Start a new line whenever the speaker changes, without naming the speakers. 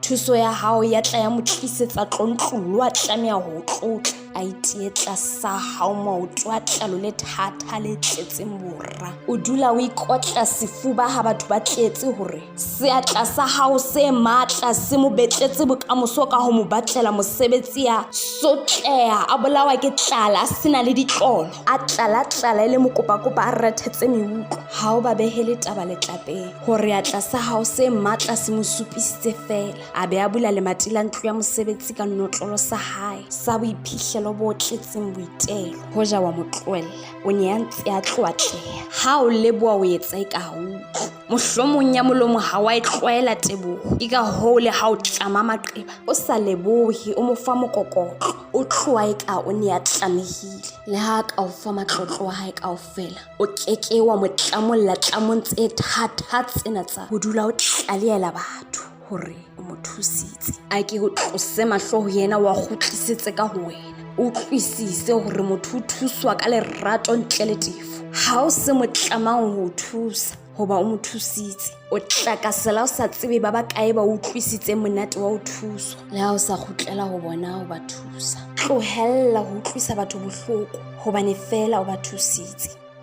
Thuso ya hao ya tla ya mo tlisetsa tlontlolo a tlameha ho tlotla a itietla sa hao maoto a tlalo le thata le tletseng borra. O dula o ikotla sefuba ha batho ba tletse hore seatla sa hao se matla se mo betletse bokamoso ka ho mo batlela mosebetsi ya sotleha a bolawa ke tlala a sena le ditlolo a tlala le mokopakopa a rethetse meutlo. Ha o ba behele taba letlapeng hore atla sa hao se matla se mo supisitse fela a be a bula le matila ntlo ya mosebetsi ka notlolo sa hae sa boiphihlelo bo tletseng boitelo. Hoja wa motloella o ne a ntse a tloatleha ha o leboa o etsa eka ha utlwe mohlomong ya molomo ha wa e tlwaela teboho eka ho le ha o tlama maqeba o sa lebohe o mo fa mokokotlo o tloa eka o ne a tlamehile le ha ka o fa matlotlo a hae kaofela o keke wa mo tlamolla tlamong tse thata tsena tsa ho dula o tlaleela batho hore o mo thusitse. A ke ho tlose mahlo ho yena wa kgutlisetse ka ho wena o tlisise hore motho o thuswa ka lerato ntle le tefo. Ha o se mo tlamang ho thusa hoba o mo thusitse o tlakasela o sa tsebe ba bakae ba utlwisitse monate wa ho thuswa le ha o sa kgutlela ho bona ho ba thusa. Tlohella ho utlwisa batho bohloko hobane fela o ba thusitse.